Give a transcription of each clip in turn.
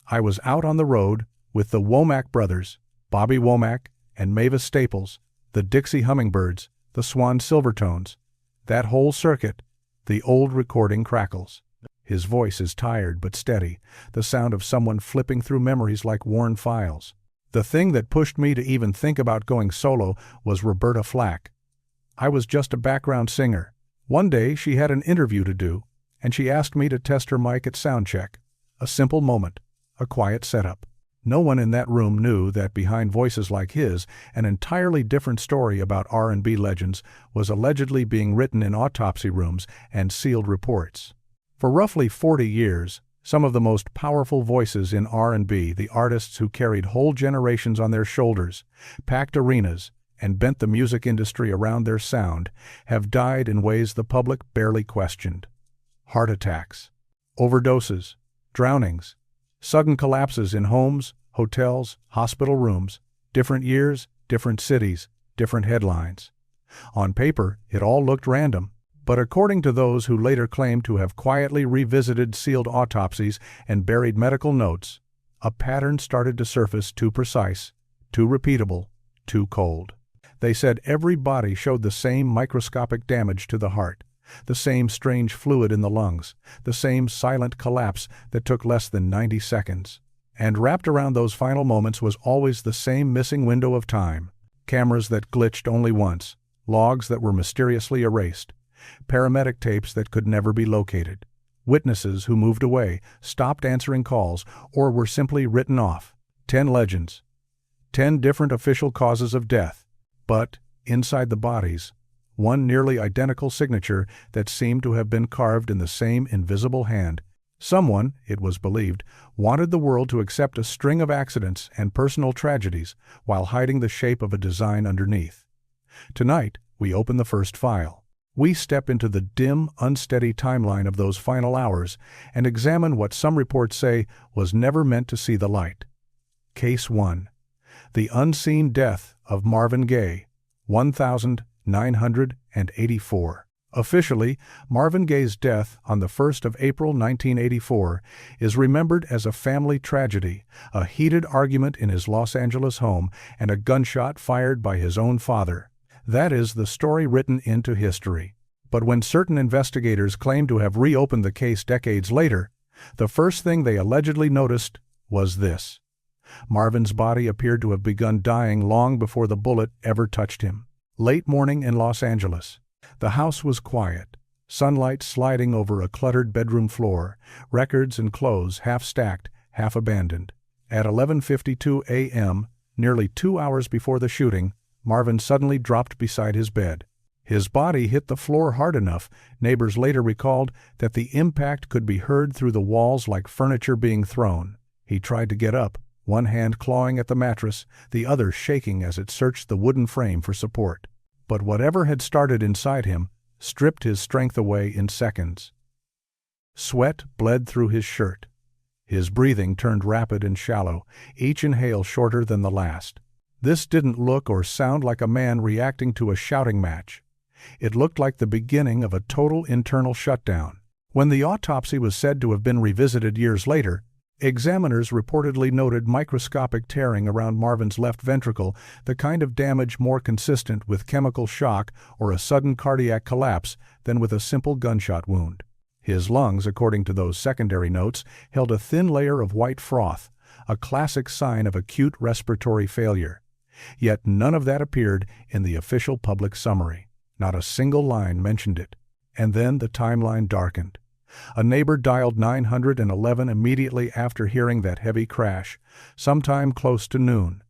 I was out on the road with the Womack brothers, Bobby Womack and Mavis Staples, the Dixie Hummingbirds, the Swan Silvertones. That whole circuit, the old recording crackles. His voice is tired but steady, the sound of someone flipping through memories like worn files. The thing that pushed me to even think about going solo was Roberta Flack. I was just a background singer. One day she had an interview to do, and she asked me to test her mic at soundcheck. A simple moment, a quiet setup. No one in that room knew that behind voices like his, an entirely different story about R&B legends was allegedly being written in autopsy rooms and sealed reports. For roughly 40 years, some of the most powerful voices in R&B, the artists who carried whole generations on their shoulders, packed arenas, and bent the music industry around their sound, have died in ways the public barely questioned. Heart attacks, overdoses, drownings, sudden collapses in homes, hotels, hospital rooms, different years, different cities, different headlines. On paper, it all looked random, but according to those who later claimed to have quietly revisited sealed autopsies and buried medical notes, a pattern started to surface too precise, too repeatable, too cold. They said every body showed the same microscopic damage to the heart, the same strange fluid in the lungs, the same silent collapse that took less than 90 seconds. And wrapped around those final moments was always the same missing window of time. Cameras that glitched only once, logs that were mysteriously erased, paramedic tapes that could never be located, witnesses who moved away, stopped answering calls, or were simply written off. 10 legends. 10 different official causes of death. But, inside the bodies, one nearly identical signature that seemed to have been carved in the same invisible hand. Someone, it was believed, wanted the world to accept a string of accidents and personal tragedies while hiding the shape of a design underneath. Tonight, we open the first file. We step into the dim, unsteady timeline of those final hours and examine what some reports say was never meant to see the light. Case 1. The unseen death of Marvin Gaye, 1984. Officially, Marvin Gaye's death on the 1st of April 1984 is remembered as a family tragedy, a heated argument in his Los Angeles home, and a gunshot fired by his own father. That is the story written into history. But when certain investigators claim to have reopened the case decades later, the first thing they allegedly noticed was this. Marvin's body appeared to have begun dying long before the bullet ever touched him. Late morning in Los Angeles. The house was quiet, sunlight sliding over a cluttered bedroom floor, records and clothes half stacked, half abandoned. At 11:52 a.m., nearly 2 hours before the shooting, Marvin suddenly dropped beside his bed. His body hit the floor hard enough, neighbors later recalled, that the impact could be heard through the walls like furniture being thrown. He tried to get up, one hand clawing at the mattress, the other shaking as it searched the wooden frame for support. But whatever had started inside him stripped his strength away in seconds. Sweat bled through his shirt. His breathing turned rapid and shallow, each inhale shorter than the last. This didn't look or sound like a man reacting to a shouting match. It looked like the beginning of a total internal shutdown. When the autopsy was said to have been revisited years later, examiners reportedly noted microscopic tearing around Marvin's left ventricle, the kind of damage more consistent with chemical shock or a sudden cardiac collapse than with a simple gunshot wound. His lungs, according to those secondary notes, held a thin layer of white froth, a classic sign of acute respiratory failure. Yet none of that appeared in the official public summary. Not a single line mentioned it. And then the timeline darkened. A neighbor dialed 911 immediately after hearing that heavy crash, sometime close to noon.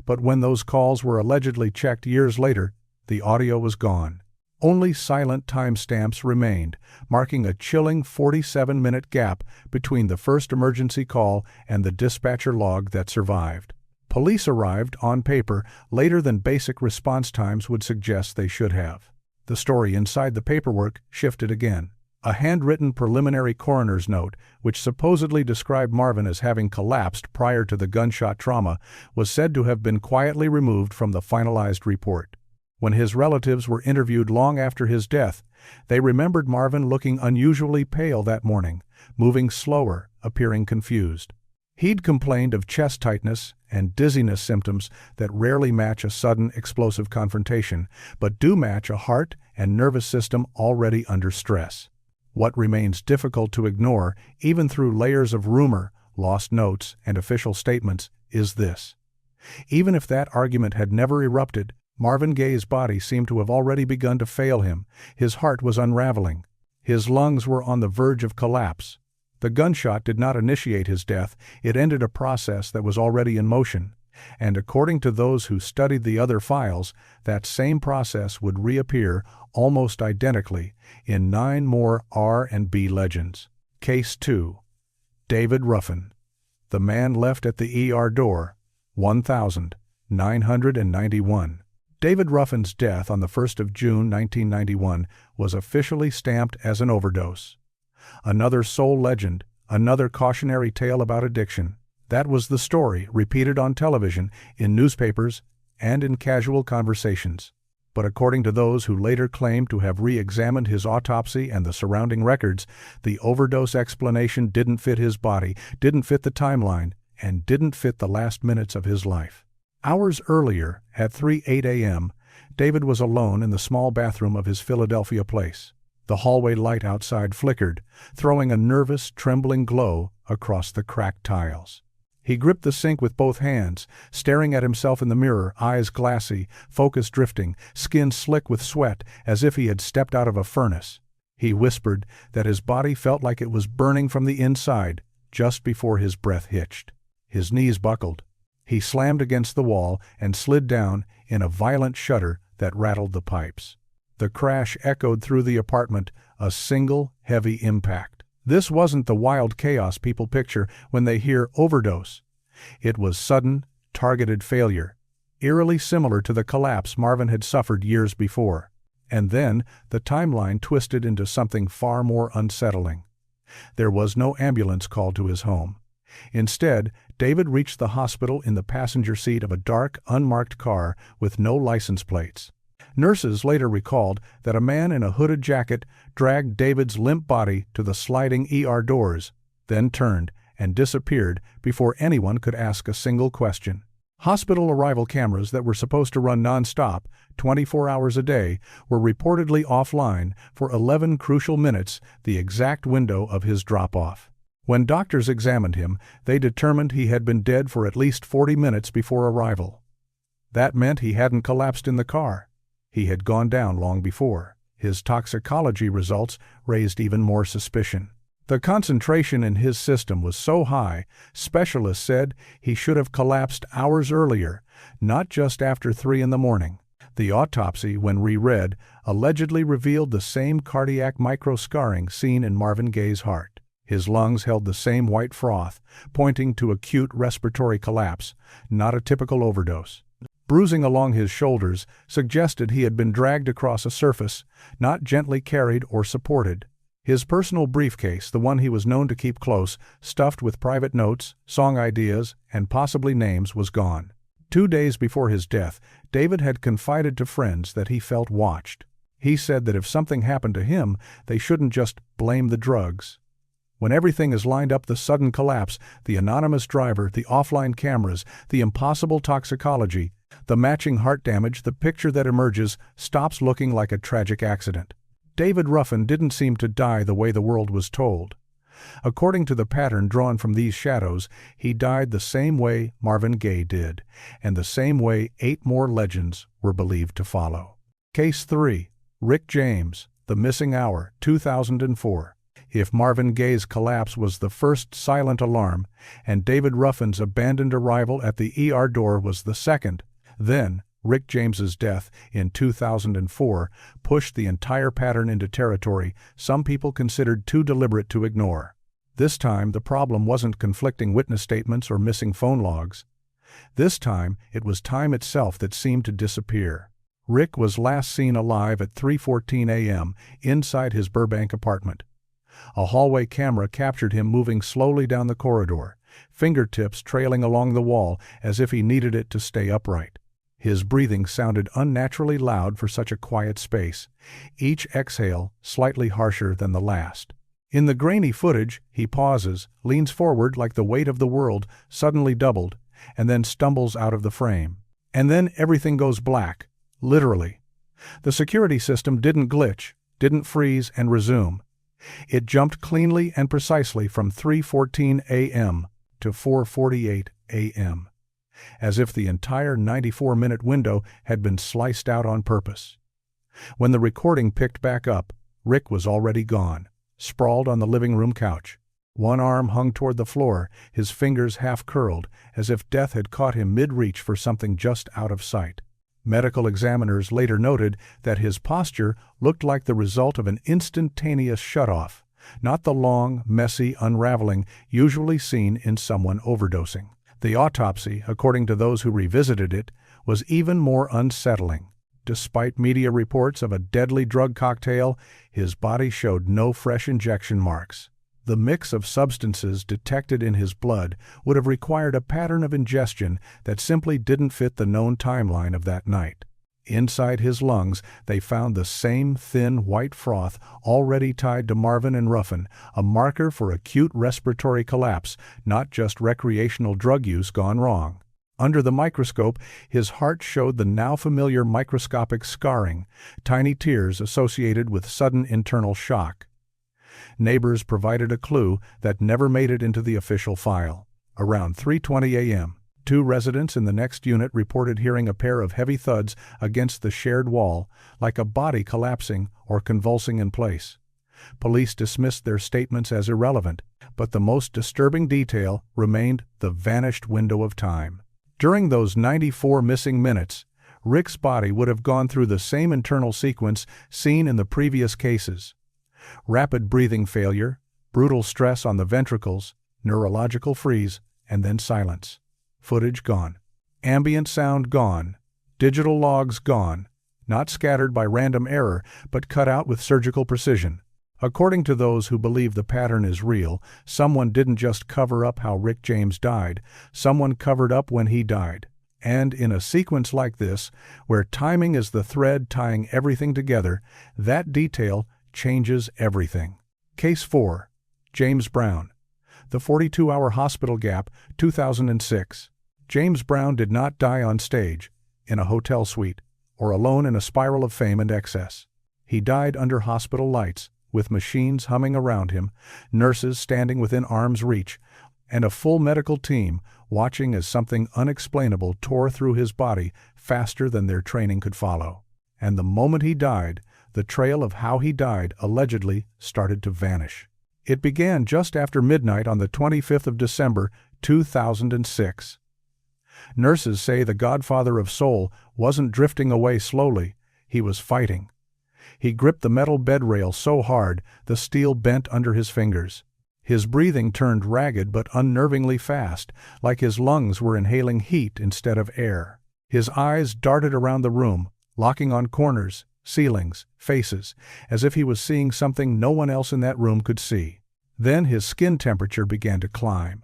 But when those calls were allegedly checked years later, the audio was gone. Only silent timestamps remained, marking a chilling 47-minute gap between the first emergency call and the dispatcher log that survived. Police arrived, on paper, later than basic response times would suggest they should have. The story inside the paperwork shifted again. A handwritten preliminary coroner's note, which supposedly described Marvin as having collapsed prior to the gunshot trauma, was said to have been quietly removed from the finalized report. When his relatives were interviewed long after his death, they remembered Marvin looking unusually pale that morning, moving slower, appearing confused. He'd complained of chest tightness and dizziness symptoms that rarely match a sudden explosive confrontation, but do match a heart and nervous system already under stress. What remains difficult to ignore, even through layers of rumor, lost notes, and official statements, is this. Even if that argument had never erupted, Marvin Gaye's body seemed to have already begun to fail him. His heart was unraveling. His lungs were on the verge of collapse. The gunshot did not initiate his death, it ended a process that was already in motion. And according to those who studied the other files, that same process would reappear, almost identically, in 9 more R&B legends. Case 2. David Ruffin. The man left at the ER door, 1991. David Ruffin's death on the 1st of June 1991 was officially stamped as an overdose. Another soul legend, another cautionary tale about addiction. That was the story, repeated on television, in newspapers, and in casual conversations. But according to those who later claimed to have re-examined his autopsy and the surrounding records, the overdose explanation didn't fit his body, didn't fit the timeline, and didn't fit the last minutes of his life. Hours earlier, at 3:08 a.m., David was alone in the small bathroom of his Philadelphia place. The hallway light outside flickered, throwing a nervous, trembling glow across the cracked tiles. He gripped the sink with both hands, staring at himself in the mirror, eyes glassy, focus drifting, skin slick with sweat, as if he had stepped out of a furnace. He whispered that his body felt like it was burning from the inside, just before his breath hitched. His knees buckled. He slammed against the wall and slid down in a violent shudder that rattled the pipes. The crash echoed through the apartment, a single, heavy impact. This wasn't the wild chaos people picture when they hear overdose. It was sudden, targeted failure, eerily similar to the collapse Marvin had suffered years before. And then, the timeline twisted into something far more unsettling. There was no ambulance called to his home. Instead, David reached the hospital in the passenger seat of a dark, unmarked car with no license plates. Nurses later recalled that a man in a hooded jacket dragged David's limp body to the sliding ER doors, then turned and disappeared before anyone could ask a single question. Hospital arrival cameras that were supposed to run nonstop, 24 hours a day, were reportedly offline for 11 crucial minutes, the exact window of his drop-off. When doctors examined him, they determined he had been dead for at least 40 minutes before arrival. That meant he hadn't collapsed in the car. He had gone down long before. His toxicology results raised even more suspicion. The concentration in his system was so high, specialists said he should have collapsed hours earlier, not just after 3 in the morning. The autopsy, when reread, allegedly revealed the same cardiac microscarring seen in Marvin Gaye's heart. His lungs held the same white froth, pointing to acute respiratory collapse, not a typical overdose. Bruising along his shoulders suggested he had been dragged across a surface, not gently carried or supported. His personal briefcase, the one he was known to keep close, stuffed with private notes, song ideas, and possibly names, was gone. 2 days before his death, David had confided to friends that he felt watched. He said that if something happened to him, they shouldn't just blame the drugs. When everything is lined up, the sudden collapse, the anonymous driver, the offline cameras, the impossible toxicology, the matching heart damage, the picture that emerges stops looking like a tragic accident. David Ruffin didn't seem to die the way the world was told. According to the pattern drawn from these shadows, he died the same way Marvin Gaye did, and the same way 8 more legends were believed to follow. Case 3. Rick James, The Missing Hour, 2004. If Marvin Gaye's collapse was the first silent alarm, and David Ruffin's abandoned arrival at the ER door was the second, then Rick James's death in 2004 pushed the entire pattern into territory some people considered too deliberate to ignore. This time, the problem wasn't conflicting witness statements or missing phone logs. This time, it was time itself that seemed to disappear. Rick was last seen alive at 3:14 a.m. inside his Burbank apartment. A hallway camera captured him moving slowly down the corridor, fingertips trailing along the wall as if he needed it to stay upright. His breathing sounded unnaturally loud for such a quiet space, each exhale slightly harsher than the last. In the grainy footage, he pauses, leans forward like the weight of the world suddenly doubled, and then stumbles out of the frame. And then everything goes black, literally. The security system didn't glitch, didn't freeze and resume. It jumped cleanly and precisely from 3:14 a.m. to 4:48 a.m., as if the entire 94-minute window had been sliced out on purpose. When the recording picked back up, Rick was already gone, sprawled on the living room couch. One arm hung toward the floor, his fingers half curled, as if death had caught him mid-reach for something just out of sight. Medical examiners later noted that his posture looked like the result of an instantaneous shutoff, not the long, messy unraveling usually seen in someone overdosing. The autopsy, according to those who revisited it, was even more unsettling. Despite media reports of a deadly drug cocktail, his body showed no fresh injection marks. The mix of substances detected in his blood would have required a pattern of ingestion that simply didn't fit the known timeline of that night. Inside his lungs, they found the same thin white froth already tied to Marvin and Ruffin, a marker for acute respiratory collapse, not just recreational drug use gone wrong. Under the microscope, his heart showed the now familiar microscopic scarring, tiny tears associated with sudden internal shock. Neighbors provided a clue that never made it into the official file. Around 3:20 a.m., 2 residents in the next unit reported hearing a pair of heavy thuds against the shared wall, like a body collapsing or convulsing in place. Police dismissed their statements as irrelevant, but the most disturbing detail remained the vanished window of time. During those 94 missing minutes, Rick's body would have gone through the same internal sequence seen in the previous cases. Rapid breathing failure, brutal stress on the ventricles, neurological freeze, and then silence. Footage gone. Ambient sound gone. Digital logs gone. Not scattered by random error, but cut out with surgical precision. According to those who believe the pattern is real, someone didn't just cover up how Rick James died, someone covered up when he died. And in a sequence like this, where timing is the thread tying everything together, that detail changes everything. Case 4. James Brown. The 42-hour hospital gap, 2006. James Brown did not die on stage, in a hotel suite, or alone in a spiral of fame and excess. He died under hospital lights, with machines humming around him, nurses standing within arm's reach, and a full medical team watching as something unexplainable tore through his body faster than their training could follow. And the moment he died, the trail of how he died allegedly started to vanish. It began just after midnight on the 25th of December, 2006. Nurses say the Godfather of Soul wasn't drifting away slowly, he was fighting. He gripped the metal bed rail so hard the steel bent under his fingers. His breathing turned ragged but unnervingly fast, like his lungs were inhaling heat instead of air. His eyes darted around the room, locking on corners, ceilings, faces, as if he was seeing something no one else in that room could see. Then his skin temperature began to climb.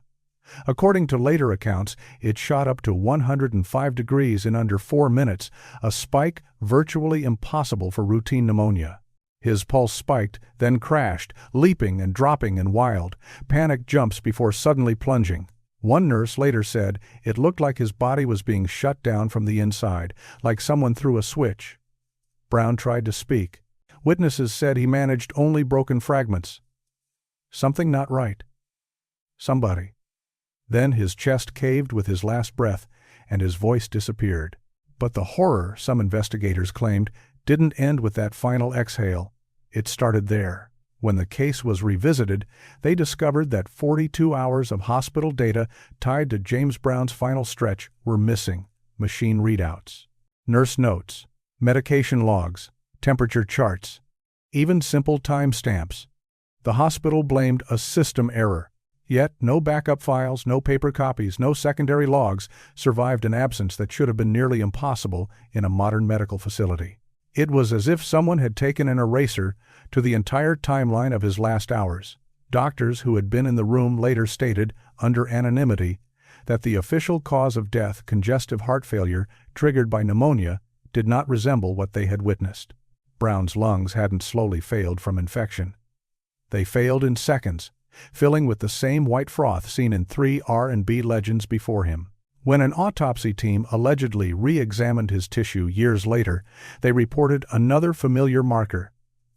According to later accounts, it shot up to 105 degrees in under 4 minutes, a spike virtually impossible for routine pneumonia. His pulse spiked, then crashed, leaping and dropping in wild, panic jumps before suddenly plunging. One nurse later said it looked like his body was being shut down from the inside, like someone threw a switch. Brown tried to speak. Witnesses said he managed only broken fragments. Something not right. Somebody. Then his chest caved with his last breath, and his voice disappeared. But the horror, some investigators claimed, didn't end with that final exhale. It started there. When the case was revisited, they discovered that 42 hours of hospital data tied to James Brown's final stretch were missing. Machine readouts, nurse notes, medication logs, temperature charts, even simple timestamps. The hospital blamed a system error. Yet no backup files, no paper copies, no secondary logs survived an absence that should have been nearly impossible in a modern medical facility. It was as if someone had taken an eraser to the entire timeline of his last hours. Doctors who had been in the room later stated, under anonymity, that the official cause of death, congestive heart failure triggered by pneumonia, did not resemble what they had witnessed. Brown's lungs hadn't slowly failed from infection. They failed in seconds, filling with the same white froth seen in 3 R&B legends before him. When an autopsy team allegedly re-examined his tissue years later, they reported another familiar marker: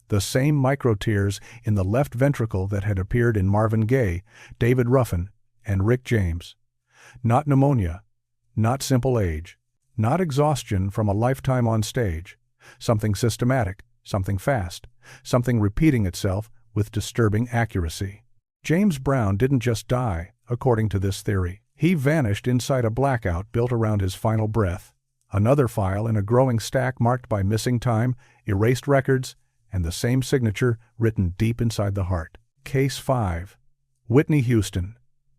the same microtears in the left ventricle that had appeared in Marvin Gaye, David Ruffin, and Rick James. Not pneumonia, not simple age, not exhaustion from a lifetime on stage. Something systematic, something fast, something repeating itself with disturbing accuracy. James Brown didn't just die, according to this theory. He vanished inside a blackout built around his final breath. Another file in a growing stack marked by missing time, erased records, and the same signature written deep inside the heart. Case 5. Whitney Houston.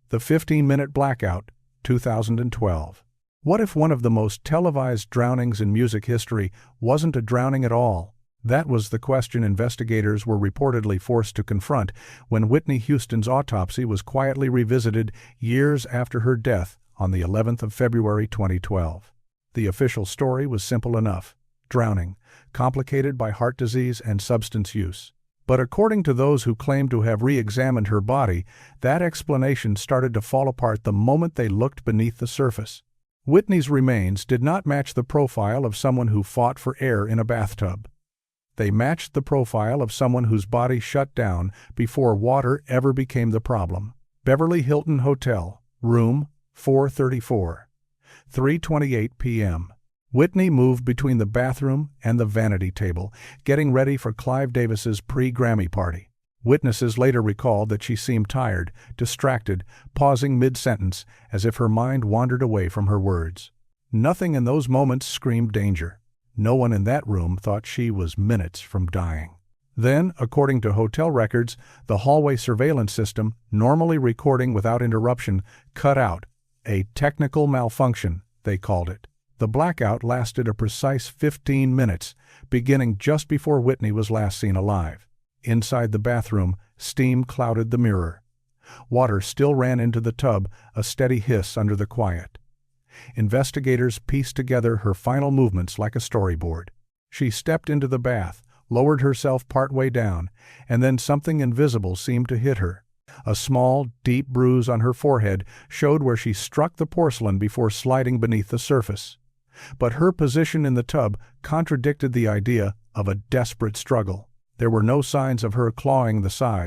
The 15-minute blackout, 2012. What if one of the most televised drownings in music history wasn't a drowning at all? That was the question investigators were reportedly forced to confront when Whitney Houston's autopsy was quietly revisited years after her death on the 11th of February 2012. The official story was simple enough: drowning, complicated by heart disease and substance use. But according to those who claimed to have re-examined her body, that explanation started to fall apart the moment they looked beneath the surface. Whitney's remains did not match the profile of someone who fought for air in a bathtub. They matched the profile of someone whose body shut down before water ever became the problem. Beverly Hilton Hotel, room 434, 3:28 p.m. Whitney moved between the bathroom and the vanity table, getting ready for Clive Davis's pre-Grammy party. Witnesses later recalled that she seemed tired, distracted, pausing mid-sentence as if her mind wandered away from her words. Nothing in those moments screamed danger. No one in that room thought she was minutes from dying. Then, according to hotel records, the hallway surveillance system, normally recording without interruption, cut out. A technical malfunction, they called it. The blackout lasted a precise 15 minutes, beginning just before Whitney was last seen alive. Inside the bathroom, steam clouded the mirror. Water still ran into the tub, a steady hiss under the quiet. Investigators pieced together her final movements like a storyboard. She stepped into the bath, lowered herself partway down, and then something invisible seemed to hit her. A small, deep bruise on her forehead showed where she struck the porcelain before sliding beneath the surface. But her position in the tub contradicted the idea of a desperate struggle. There were no signs of her clawing the sides.